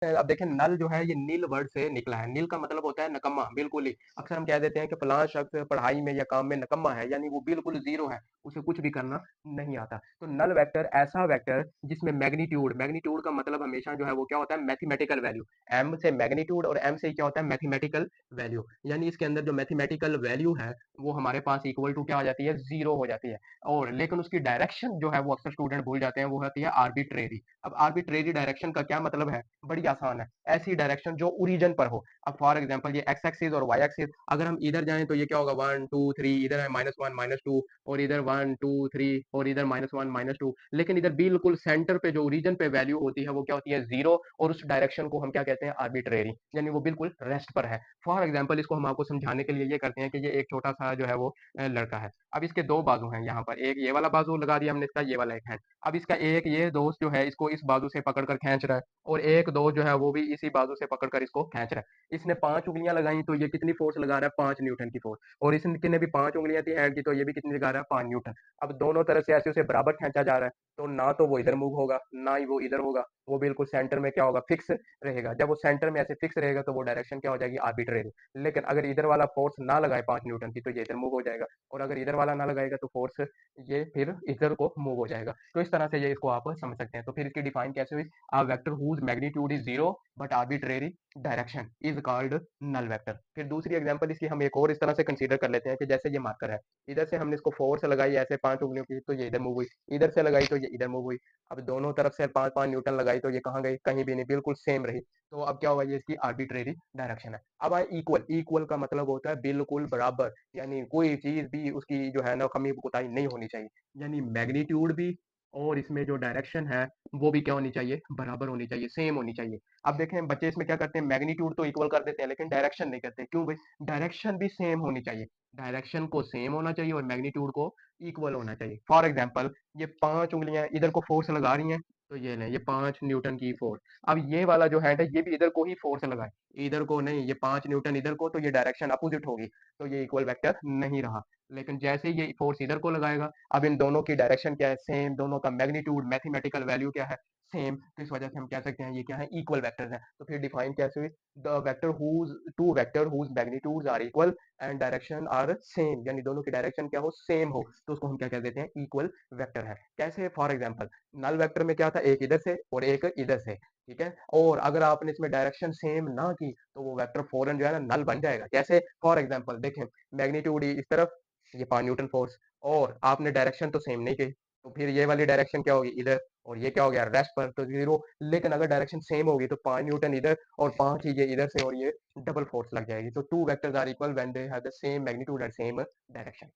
अब देखें नल जो है ये नील वर्ड से निकला है। नील का मतलब होता है नकम्मा, बिल्कुल ही। अक्सर हम कह देते हैं कि फलां शख्स पढ़ाई में या काम में नकम्मा है, यानी वो बिल्कुल ज़ीरो है, उसे कुछ भी करना नहीं आता। तो नल वेक्टर ऐसा वेक्टर जिसमें मैग्नीट्यूड मैग्नीट्यूड का मतलब हमेशा जो है वो क्या होता है मैथमेटिकल वैल्यू। एम से मैग्नीट्यूड और एम से क्या होता है मैथमेटिकल वैल्यू। यानी इसके अंदर जो मैथमेटिकल वैल्यू है वो हमारे पास इक्वल टू क्या हो जाती है ज़ीरो हो जाती है। और लेकिन उसकी डायरेक्शन जो है वो अक्सर स्टूडेंट भूल जाते हैं, वो होती है आर्बिट्रेरी। अब आर्बिट्रेरी डायरेक्शन का क्या मतलब है? बड़ी आसान है। ऐसी डायरेक्शन जो ओरिजिन पर हो। अब फॉर एग्जांपल ये एक्स एक्सिस और वाई एक्सिस, अगर हम इधर जाएं तो ये क्या होगा 1 2 3, इधर है -1 -2, और इधर 1 2 3, और इधर -1 -2। लेकिन इधर बिल्कुल सेंटर पे जो ओरिजिन पे वैल्यू होती है वो क्या होती है जीरो, और उस डायरेक्शन को हम क्या कहते हैं आर्बिट्रेरी, यानी वो बिल्कुल रेस्ट पर है। फॉर एग्जाम्पल इसको हम आपको समझाने के लिए ये करते हैं कि ये एक छोटा सा जो है वो लड़का है। अब इसके दो बाजू हैं, यहाँ पर एक ये वाला बाजू लगा दिया हमने, इसका ये वाला एक है। अब इसका एक ये दोस्त जो है इसको इस बाजू से पकड़ कर खींच रहा है, और एक दो जो है वो भी इसी बाजू से पकड़कर इसको खींच रहा है। इसने 5 उँगलियां लगाई तो ये कितनी फोर्स लगा रहा है 5 न्यूटन की फोर्स, और इसने भी 5 उँगलियां थी हैंड की तो ये भी कितनी लगा रहा है 5 न्यूटन। अब दोनों तरफ से ऐसे उसे बराबर खींचा जा रहा है, तो ना तो वो इधर मूव होगा ना ही वो इधर होगा, वो बिल्कुल सेंटर में क्या होगा फिक्स रहेगा। जब वो सेंटर में ऐसे फिक्स रहेगा तो वो डायरेक्शन क्या हो जाएगी आर्बिट्रेरी। लेकिन अगर इधर वाला फोर्स ना लगाए 5 न्यूटन की तो ये इधर मूव हो जाएगा, और अगर इधर वाला ना लगाएगा तो फोर्स ये फिर इधर को मूव हो जाएगा। तो इस तरह से ये इसको आप समझ सकते हैं। तो फिर इसकी डिफाइन कैसे हुई? A vector whose magnitude is zero but arbitrary direction is called null vector। फिर दूसरी एग्जांपल इसकी हम एक और इस तरह से कंसीडर कर लेते हैं कि जैसे ये मार्कर है, इधर से हमने इसको फोर्स लगाई ऐसे 5 उंगलियों की तो ये इधर मूव हुई, इधर से लगाई तो ये इधर मूव हुई। अब दोनों तरफ से 5-5 न्यूटन लगाई तो ये कहाँ गई? कहीं भी नहीं, बिल्कुल सेम रही। तो अब क्या हुआ? ये इसकी आर्बिट्रेरी डायरेक्शन है। अब आए इक्वल। इक्वल का मतलब होता है बिल्कुल बराबर, यानी कोई चीज भी उसकी जो है ना कमी कोताही नहीं होनी चाहिए। यानी मैग्नीट्यूड भी और इसमें जो डायरेक्शन है वो भी क्या होनी चाहिए? बराबर होनी चाहिए, सेम होनी चाहिए। अब देखें बच्चे इसमें क्या करते हैं मैग्नीट्यूड तो इक्वल कर देते हैं लेकिन डायरेक्शन नहीं करते। क्यों भाई? डायरेक्शन भी सेम होनी चाहिए। डायरेक्शन को सेम होना चाहिए और मैग्नीट्यूड को इक्वल होना चाहिए। फॉर एग्जांपल ये 5 उँगलियां इधर को फोर्स लगा रही हैं, तो ये लें ये 5 न्यूटन की फोर्स। अब ये वाला जो हैंड है ये भी इधर को ही फोर्स लगाए, इधर को नहीं। ये 5 न्यूटन इधर को, तो ये डायरेक्शन अपोजिट होगी, तो ये इक्वल वेक्टर नहीं रहा। लेकिन जैसे ही ये फोर्स इधर को लगाएगा, अब इन दोनों की डायरेक्शन क्या है? सेम। दोनों का मैग्नीट्यूड मैथमेटिकल वैल्यू क्या है? सेम। तो इस वजह से हम कह सकते हैं ये क्या है? इक्वल वेक्टर्स हैं। तो फिर डिफाइन कैसे हुई? The vector whose two vector whose magnitudes are equal and direction are same, यानी दोनों की डायरेक्शन क्या हो? सेम हो, तो उसको हम क्या कह देते हैं? इक्वल वेक्टर है। कैसे? फॉर एग्जांपल नल वेक्टर में क्या था? एक इधर से और एक इधर से, ठीक है। और अगर आपने इसमें डायरेक्शन सेम ना की तो वो वेक्टर फौरन जो है ना नल बन जाएगा। कैसे? फॉर एग्जांपल देखें मैग्नीट्यूड इस तरफ, ये 5 न्यूटन फोर्स, और आपने डायरेक्शन तो सेम नहीं की, तो फिर ये वाली डायरेक्शन क्या होगी? इधर, और ये क्या हो गया? रेस्ट पर, तो जीरो। लेकिन अगर डायरेक्शन सेम होगी तो 5 न्यूटन इधर और 5 ही ये इधर से, और ये डबल फोर्स लग जाएगी। तो two vectors are equal when they have the same magnitude and same direction.